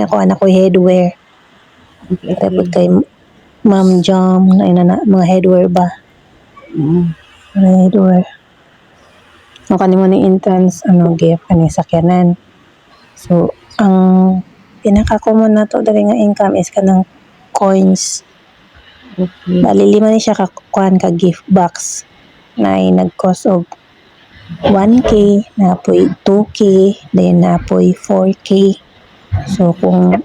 Ako headwear. Tapos Okay. kay Ma'am Jam na mga headwear ba? Mga headwear. Ang kanimo ni entrance gift ani sakyanan. So ang pinaka-common nato diri nga income is kanang coins. Okay. Bali lima ni siya ka kuan ka gift box na nag-cost og 1K, napoy 2K, then napoy 4K. So kung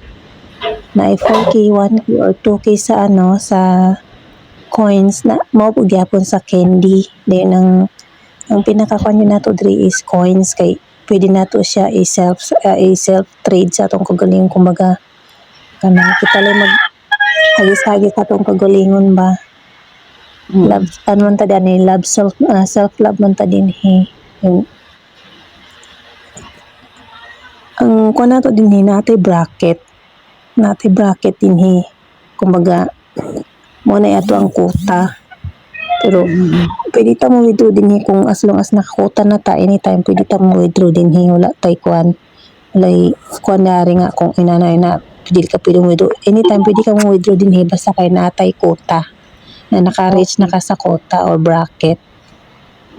na 4K, 1K or 2K sa sa coins na mao pud gyapon sa candy. Then ang pinaka-kuan yun nato diri is coins kay pwede nato siya i-self trade sa atong kagalingon kumbaga kanang kita lang mag hagis-hagis sa atong kagalingon ba. Love ano man ta dani love self love man ta dinhi. Ang kuan nato dinhi natay bracket dinhi kumbaga mo na ato ang quota pero pwede ta mo withdraw dinhi kung as long as nakakuta na ta anytime pwede ta mo withdraw dinhi wala tay kuan walay kuan nari nga kung ina pwede ka pwede mo withdraw anytime pwede ka mo withdraw dinhi basta kay natay quota na naka-reach na ka sa quota or bracket.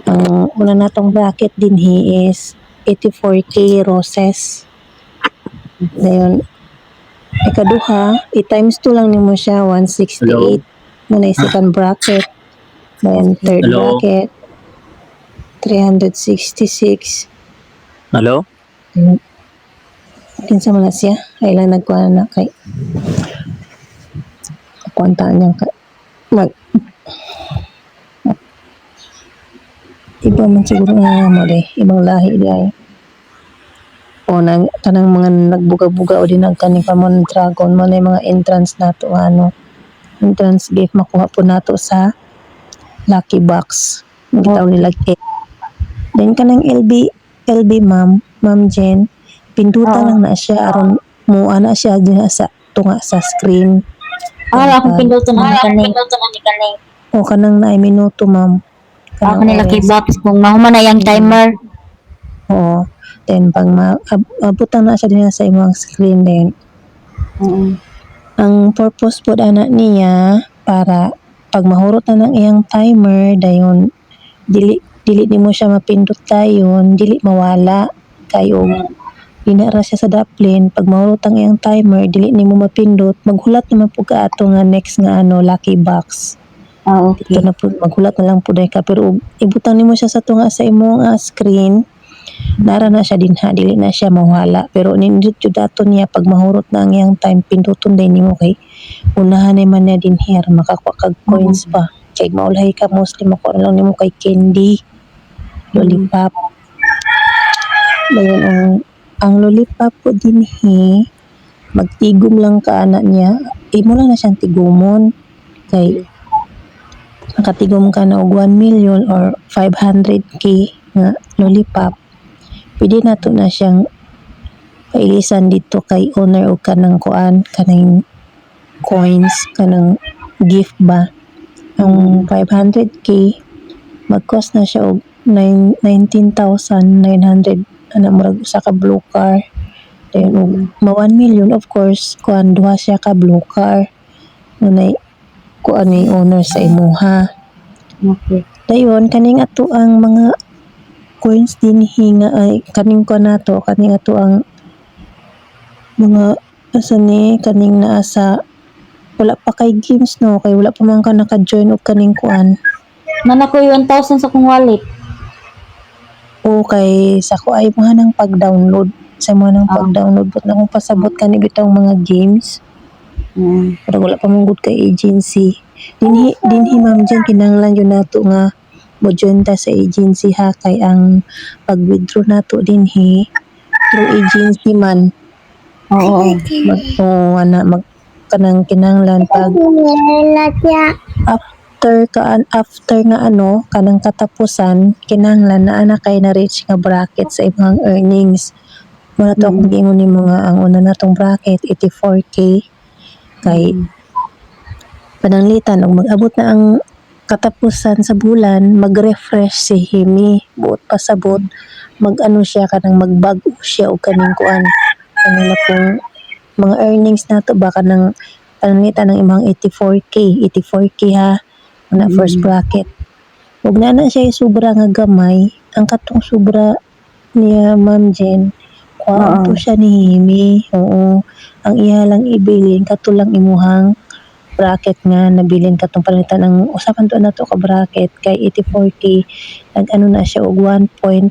Ang una natong bracket dinhi is 84K roses. Dayon ikaduha i-times 2 lang nimo siya 168 muna second bracket. Then third bracket 366. Hello? Kinsa man na siya kailan nagkuha na kay kuantaan niya mag iba man siguro nga mo ibang lahi di ay o nang kanang mga nagbuga-buga o din nagkaning kamon dragon mo na mga entrance nato entrance gift makuha po nato sa lucky box gitaw nila then kanang LB ma'am Jen pindutan lang na siya aron mo ana siya din sa tunga sa screen. Akong pindutan na ni kani. O kanang na minuto ma'am. Ako nila box kung mahuman na yung timer. Oo. Then pag abutang na siya din sa imong screen din. Ang purpose po ana niya para pag mahurot na ng iyang timer dayon dili nimo siya mapindot dayon dili mawala kayo dinara siya sa daplin pag mahurot ang iyang timer dili nimo mapindot maghulat naman po ka ato nga next nga lucky box. Okay. Ito na po maghulat na lang po ka pero ibutang nimo siya sa tunga sa imong screen nara na siya dinha dili na siya mawala pero nindot jud ato niya pag mahurot na ang iyang time pinduton din nimo kay unahan man niya dinhi aron makakuha kag coins pa kay maulahi ka mostly makuha lang nimo kay candy lollipop. Dayon ang lollipop po dinhi magtigom lang ka ana niya imo lang na siyang tigumon kay nakatigom ka na og 1 million or 500K nga lollipop pwede nato na siyang pailisan dito kay owner o kanang kuan kanang coins kanang gift ba ang 500K mag-cost na siya og 19,900 ana murag usa ka blue car then ma 1 million of course kuan duha siya ka blue car ngunay kuan ni owner sa imuha. Okay. Dayon kaning ato ang mga coins dinhi nga ay kaning kuan nato kaning ato ang mga asa ni kaning naa sa wala pa kay games no kay wala pa man ka naka-join og kaning kuan Nana ko 1,000 sa kong wallet. o kay sa ko ay mga nang pag-download sa mga nang pag-download but na kung pasabot kani bitong mga games pero wala pa mong good kay agency dinhi ma'am Jen kinahanglan yun nato nga mo join ta sa agency ha kay ang pag-withdraw nato dinhi through agency man. Oo. Mag kanang kinahanglan pag after nga kanang katapusan kinahanglan na kay na reach nga bracket sa imong earnings. Muna to kung giingon nimo nga ang una natong bracket 84K kay pananglitan og mag-abot na ang katapusan sa bulan mag-refresh si Himi buot pasabot mag siya kanang magbag-o siya og kaning kuan kanila pong mga earnings nato baka ng panangitan ng imong 84K ha na first bracket. Ug na siya sobra nga gamay, ang katong sobra niya Ma'am Jen, kuhaan Oo. to siya ni Himi. Oo. Ang iya lang ibilin kato lang imuhang bracket nga nabilin katong palitan ng usapan to na to ka bracket kay 84K nag-ano na siya og $1.6.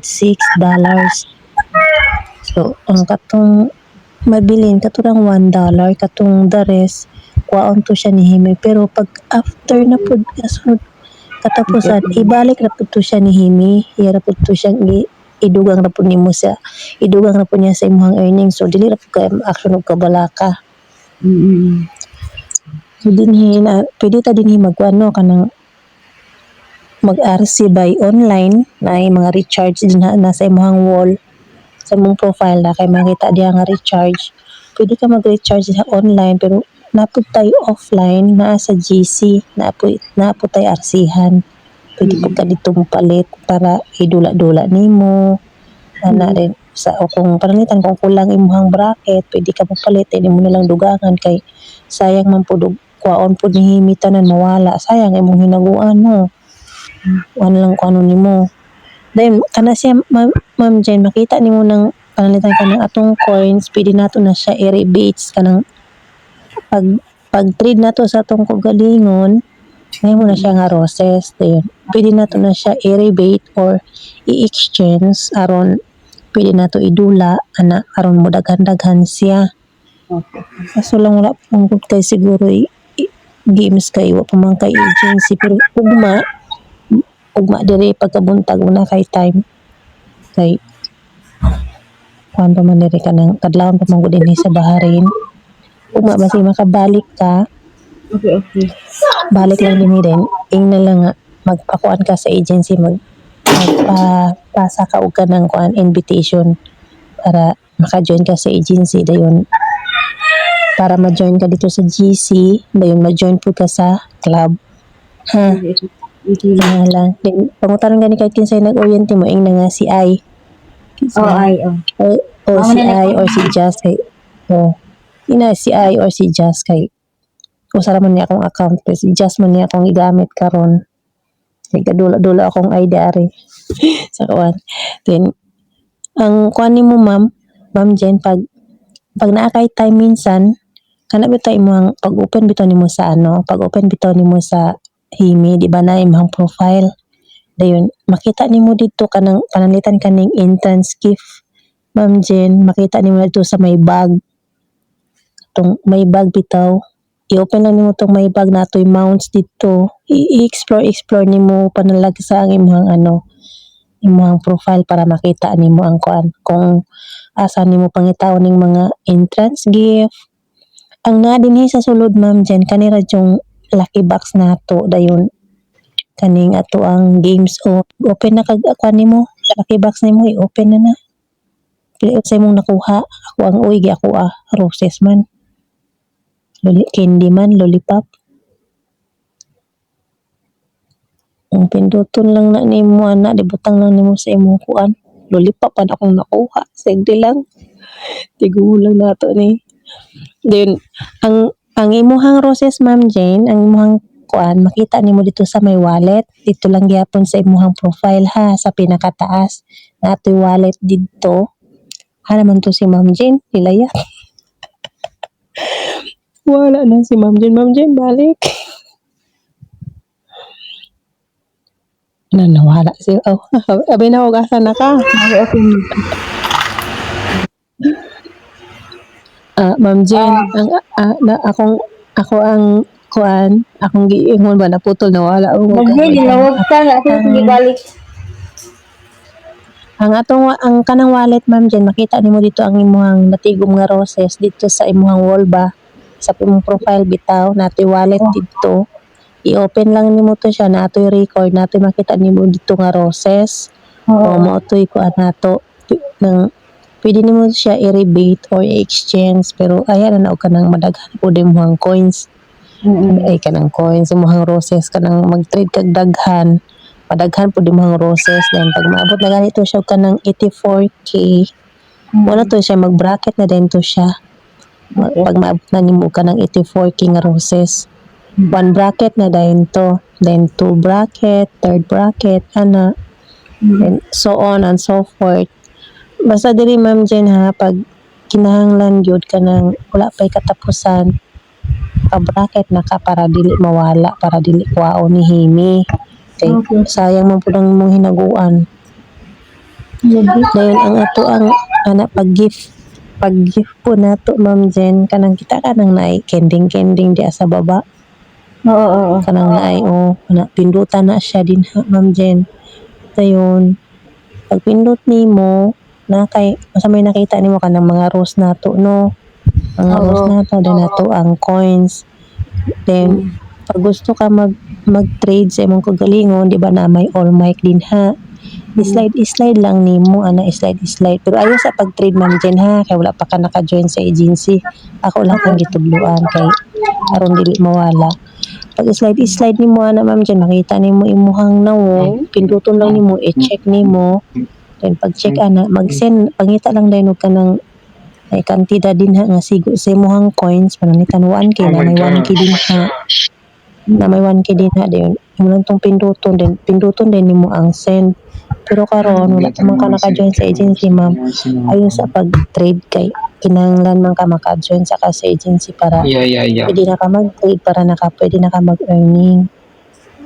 So, ang katong mabilin katong $1, katong the rest kuhaon to siya ni Himi pero pag after na pud kasunod katapusan ibalik na pud to siya ni Himi, iya ra pud to siyang idugang na pud nimo sa idugang na pud niya sa imong earnings so dili ra pud ka action og kabalaka. Mm. So dinhi na pwede ta dinhi magkuano kanang mag-RC by online na mga recharge din na sa imong wall sa imong profile na kay makita diha nga recharge. Pwede ka mag-recharge sa online pero napud tayo offline naa sa GC napud tayo RC-han. Pwede pud ka dito palit para idula-dula nimo. Ana rin sa o kung panalitan kung kulang imong bracket, pwede ka magpalit hindi mo na lang dugangan kay sayang man pud og kuhaon pud ni Himi tanan mawala. Sayang imong hinaguan no. Ano lang kung ano nimo. Then kana siya Ma'am Jen makita nimo ng panalitan ka ng atong coins, pwede nato na siya i-rebates kanang pag trade nato sa atong kagalingon, ngayon mo na siya nga roses. Then, pwede nato na siya i-rebate or i-exchange aron pwede nato idula ana aron mo daghan-daghan siya. Okay. Kaso lang wala pang good kay siguro games kay wa pa man kay agency pero ugma diri pagkabuntag una kay time kay kuan pa man diri kanang kadlawon pa man gud dinhi sa Baharin. Ugma basi makabalik ka, Okay. balik lang din din ing na lang nga magpakuan ka sa agency magpasa ka og kanang kuan invitation para maka-join ka sa agency dayon para ma-join ka dito sa GC dayon ma-join po ka sa club ha. Kaya lang then pangutanon gani kay kinsay nag-oriente mo ing na nga si I Oh, ay, oh. o si I or si Jazz kay ina si I or si Jazz kay usara man niya akong account pero si Jazz man niya akong igamit karon kay kadula-dula akong ID ari sa kuan. Then ang kuan nimo Ma'am Jen pag naa kay time minsan kana bitaw imong pag-open bitaw nimo sa pag-open bitaw nimo sa Himi di ba na imong profile dayon makita nimo dito kanang pananglitan kaning entrance gift Ma'am Jen makita nimo dito sa may bag tong may bag bitaw i-open lang nimo tong may bag natoy mounts dito i-explore nimo panalagsa ang imong imong profile para makita nimo ang kuan kung asa nimo pangitaon ning mga entrance gift. Ang naa dinhi sa sulod Ma'am Jen kanira yung lucky box nato dayon kaning ato ang games o open na kag kuan nimo lucky box nimo i-open na pili sa imong nakuha ako ang uy gi ako roses man candy man lollipop ang pinduton lang na nimo ana dibutang lang nimo sa imong kuan lollipop pa akong nakuha sagdi lang tigulang nato ni then ang imuhang roses Ma'am Jane ang imuhang kuan makita nimo dito sa may wallet dito lang gyapon sa imuhang profile ha sa pinakataas natoy wallet didto naman to si Ma'am Jane hilaya wala na si Ma'am Jane balik nawala siya abay na huwag asa na ka Okay. Ma'am Jane ako ang kuan akong giingon ba naputol nawala Nilawag ka na ako sige balik. ang kanang wallet Ma'am Jen makita nimo dito ang imuhang natigom nga roses dito sa imuhang wall ba sa imong profile bitaw natoy wallet dito i-open lang nimo to siya natoy record natoy makita nimo dito nga roses o mao toy kuan nato nang pwede nimo siya i-rebate or i-exchange pero ayan na og kanang madaghan pud imuhang coins ay kanang coins imuhang roses kanang mag-trade kag daghan madaghan po imong roses then pag maabot na ganito siya kanang 84K wala to siya mag-bracket na din to siya Okay. Pag maabot na nimo ka ng 84K nga roses. One bracket na dayon to. Then two bracket, third bracket, ana. And so on and so forth. Basta diri ma'am Jen ha, pag kinahanglan gyud ka ng wala pa'y katapusan, ka-bracket na ka para dili mawala, para dili kuwaon ni Himi. Kay Okay. sayang man pud ang imong hinaguan. Dayon ang ato ang anak pag-gift po nato ma'am Jen, kanang kita kanang naay kending-kending diya sa baba. Oo. Kanang naay na pindutan na siya din ha ma'am Jen. Dayon pag pindot nimo na kay sa may nakita nimo kanang mga rose nato no. Mga Oo. rose nato din nato ang coins. Then pag gusto ka mag-trade sa imong kagalingon, di ba na may all mic din ha. Slide lang nimo ana slide. Pero ayo sa pag-trade ma'am Jen ha, kay wala pa ka naka-join sa agency. Ako lang kang gitudluan kay aron dili mawala. Pag slide nimo ana ma'am Jen, makita nimo imuhang nawong, pinduton lang nimo, i-check nimo. Then pag check ana, mag-send pangita lang dayon og kanang ay kantidad din ha nga sigo sa imuhang coins pananitan 1K na may 1K din ha. Na may 1K din ha dayon. Imo lang tong pinduton din nimo ang send. Pero karon wala pa man ka naka-join sa agency ma'am. Ayon sa pag-trade kay kinahanglan man ka maka-join sa agency para Yeah. pwede na ka mag-trade para pwede na ka mag-earning.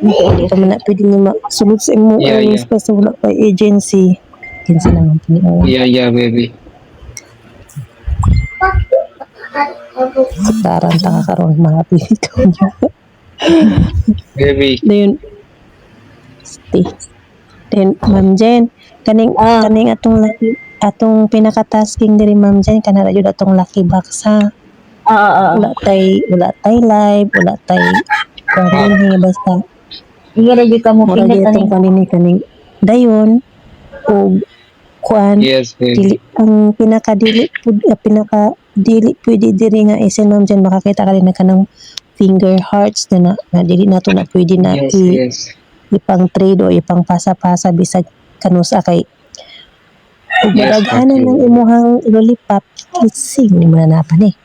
Hindi ka man na pwede ni sunod sa imong Yeah, earnings kasi wala pa agency. Agency lang ang piniuwi. Yeah, baby. Daran ta ka karon mga pilito niya. Baby. Dayon. Stay. Then Ma'am Jen, kaning atong pinaka-tasking diri Ma'am Jen kana ra jud atong lucky box ha. Oo. Wala tay live, wala tay karon basta Sige ra jud ka mo mura pindot gyud ani. kaning dayon og kuan Yes, dili baby. ang pinaka-dili pwede diri nga isen Ma'am Jen makakita ka din na kanang finger hearts na dili nato na pwede na Yes. ipang trade o ipang pasa-pasa bisag kanusa kay ug Yes, madaghanan okay. ng imuhang lollipop kissing ni mo na napan eh.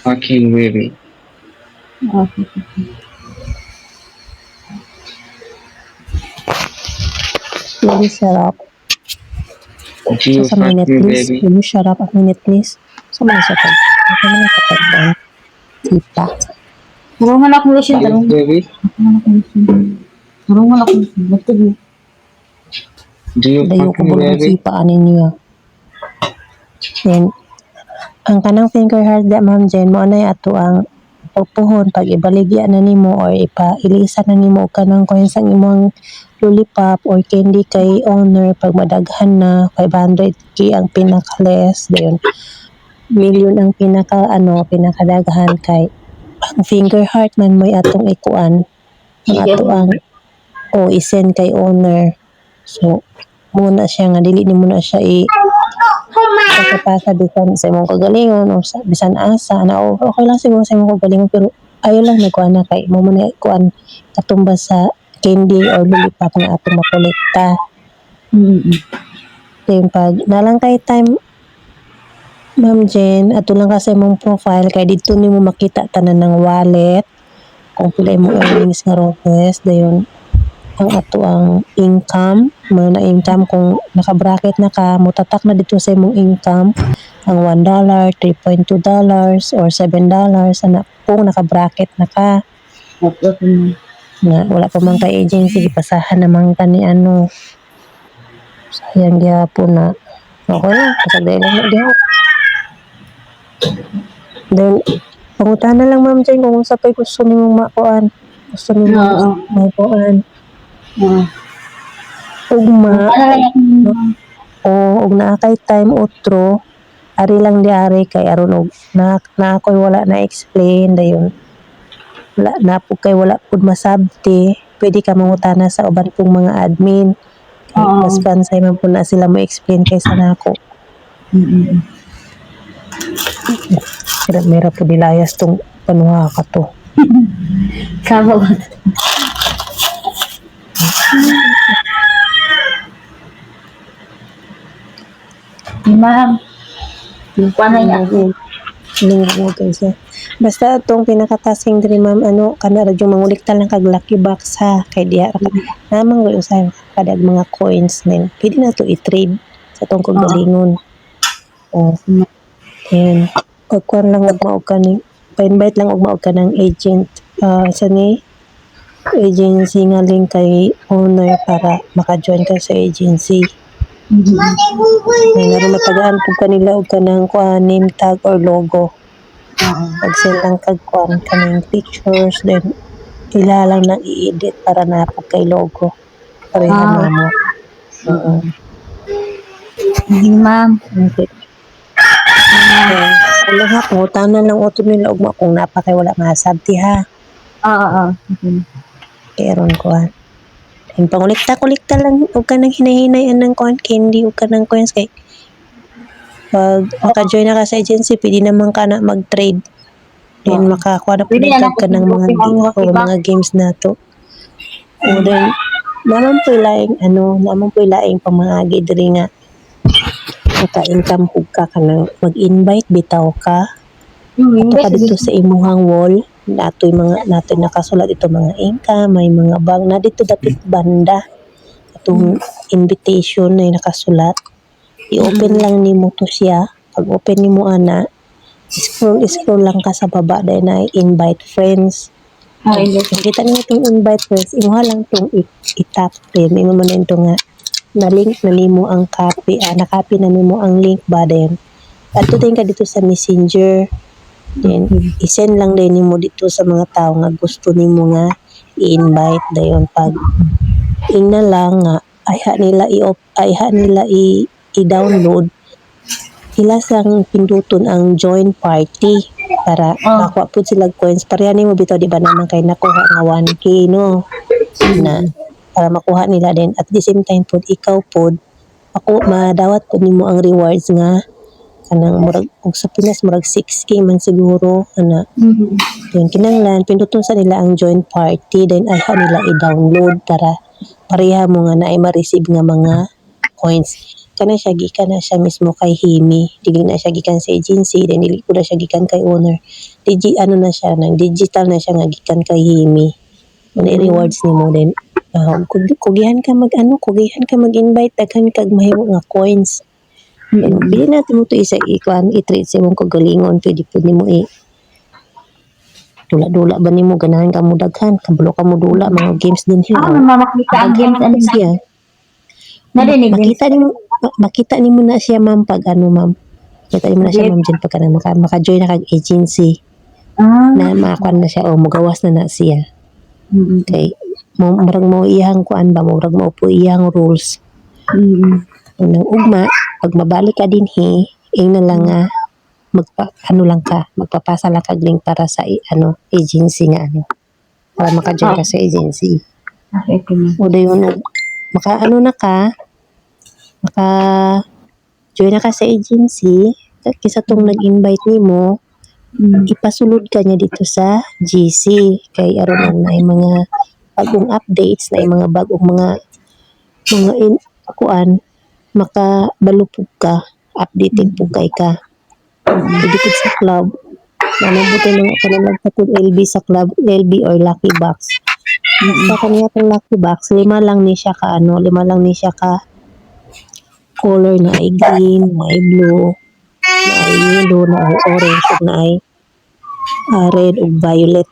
Okay, baby. Okay. Really sarap. Do you Sa fuck minute me, please. baby? Will you shut up a minute please? Sa man sa pag. Sa man sa pagban. Kita. Turungan ako lusyon Yes, tarong. baby. Turungan ako lusyon. Do you Dayo fuck ko me, bulong baby? sipaan ninyo. Then ang kanang finger heart da Ma'am Jen mo na ato ang pagpuhon pag ibaligya na nimo or ipailisa na nimo kanang coins ang imong lollipop or candy kay owner pag madaghan na 500K ang pinaka-less dayon million ang pinakadaghan kay ang finger heart man mo'y atong ikuan ang ato ang isend kay owner so muna siya nga dili ni muna siya pasa bisan sa imong kagalingon o sa bisan asa na okay lang siguro sa imong kagalingon pero ayaw lang nagkuan na kay mo man kuan katumbas sa candy or lollipop nga atong makolekta. Then pag nalang kay time Ma'am Jen, ato lang ka sa imong profile kay dito nimo makita tanan ng wallet kung pila imong earnings nga roses dayon ang ato ang income, mga na-income kung naka-bracket na ka, mutatak na dito sa imong income ang $1, $3.2 or $7 ana kung naka-bracket na ka. Nga wala pa man kay agency gipasahan naman ka ni sayang gyapon na. Okay lang, pasagday lang na diha. Then pangutana lang Ma'am Jen kung sa pay gusto nimong makuan. Gusto nimong makuan. Ugma og naa kay time outro ari lang diari kay aron og na ako'y wala na explain dayon wala na po kay wala pud masabti pwede ka mangutana sa uban pong mga admin kay mas kansay man po na sila mo explain kaysa nako. Mera po dilayas tong panuha ka to. Sama ko. Ma'am, yung panay ako. Linggo guys ha. Basta itong pinakatasing diri ma'am kana ra yung mangulikta lang kag lucky box ha kay diha ra ka namang gud usahay kada mga coins nin pwede na to i-trade sa tong kagalingon. Oh, yan. Pagkuhan lang og mao ka ni pa-invite lang og mao ka ng agent sa ni agency nga link kay owner para maka-join ka sa agency. May naroon matagaan po kanila og kanang name tag or logo. Pag-send lang kag kanang pictures then ila lang na i-edit para na kay logo. Pareha na mo. Oo. Ma'am. Okay. Alam ha, pangutanan lang uto nila og kung napa kay wala masabti ha. Oo. Keron ko ha. Yung pangulikta-kulikta lang og kanang hinahinay ng candy og kanang coins kay pag maka-join na ka sa agency, pwede naman ka na mag-trade. Then makakuha na Pwede na ka ng mga games na to. O then, naman po laing pamangagi diri nga maka-income hug ka kanang mag-invite bitaw ka. Ato ka dito sa imuhang wall, natoy nakasulat dito mga income, may mga bag na dito dapat banda. Itong invitation na nakasulat. I-open lang nimo to siya. Pag open nimo ana, scroll lang ka sa baba dahil na invite friends. Kita nimo itong invite friends, imuha lang itong i-tap din. Imo man ito nga na-link na nimo ang copy, na-copy na nimo ang link ba din. At din ka dito sa messenger. Then, i-send lang din nimo dito sa mga tao nga gusto nimo nga i-invite dayon pag ingna lang nga ayha nila i-download ila sang pinduton ang join party para makuha po sila coins pareha nimo bitaw di ba naman kay nakuha nga 1k no na para makuha nila din at the same time pod ikaw pod ako madawat pod nimo ang rewards nga kanang murag og sa Pinas murag 6k man siguro ana yun kinanglan pinduton sa nila ang join party then ayha nila i-download para pareha mo nga na ay ma-receive nga mga coins kana siya gikan na siya mismo kay Himi dili na siya gikan sa agency then dili ko na siya gikan kay owner na siya nang digital na siya nga gikan kay Himi mo rewards nimo then kugihan ka mag-invite daghan kag mahimo nga coins pili natin mo to isa i-trade sa imong kagalingon pwede po nimo dula-dula ba nimo ganahan ka mo daghan kabalo ka mo dula mga games din siya Makita ang games ano siya narinig makita nimo na siya ma'am pag ma'am kita nimo na siya ma'am dyan pagka maka-join na kag agency na makakuan na siya o magawas na siya okay murag mo iyang kuan ba murag mo po iyang rules nang ugma pag mabalik ka din na lang nga magpapasa lang kag link para sa agency nga para maka-join ka sa agency o dayon maka join na ka sa agency kisa tong nag-invite nimo ipasulod ka niya dito sa GC kay aron na mga bagong updates na mga bagong mga kuan makabalupog ka updated po kay ka dito sa club nabuti mga kanang nagpatid LB sa club LB or lucky box sa kanya tong lucky box lima lang ni siya ka color na ay green, na ay blue, na ay yellow, na ay orange, na ay red o violet.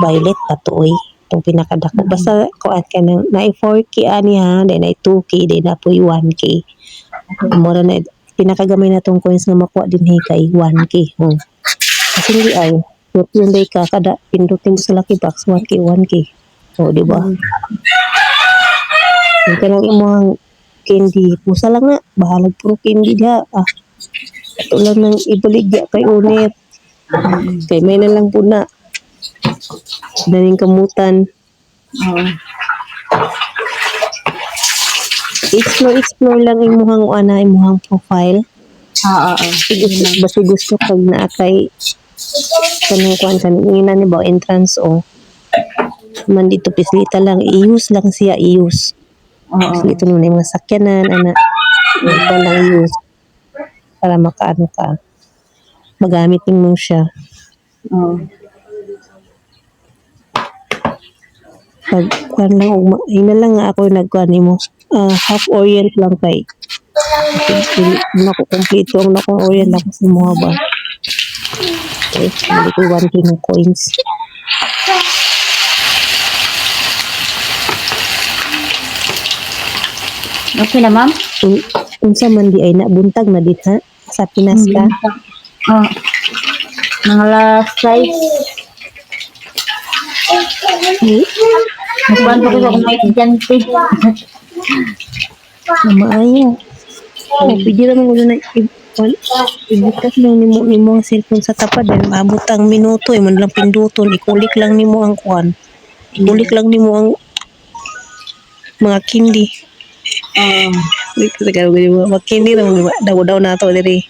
Violet pa to itong pinakadako. Basta kuat ka na ay 4K ani ha, then ay 2K, then na po 1K. Mura na, pinakagamay na tong coins na makuha din kay 1K. Kasi hindi ay, yung day ka, kada pindutin sa lucky box, 1K, 1K. O, di ba? Yung kanang imong candy, pusa lang na, bahalag puro candy dia. Ito lang nang ibaligya kay unit. Kay may na lang po na. Daling kamutan. Explore lang imuhang profile. Basta gusto pag naakay kanang kuan kanina ni ba entrance man dito pislita lang i-use lang siya pislita mo na yung mga sakyanan ito lang use para makaano ka magamit mo siya. Oh. Pag kuan lang ugma, ina lang nga ako nagkuan nimo. Half orient lang kay. Hindi na ko kompleto ang nakong orient ako sa mga ba. Okay, balik ko 1K ng coins. Okay na, ma'am? Unsa man di ay nabuntag na dit ha sa Pinas ka. Oh. Mga last size. Magkuhan pa ko kung may estudyante. Maayo. Pwede naman ko na ibukas lang nimo ang cellphone sa tapad dahil maabot ang minuto man lang pinduton ikulik lang nimo ang kuan. Ikulik lang nimo ang mga kindi. Tagal mo makindi na daw na to diri.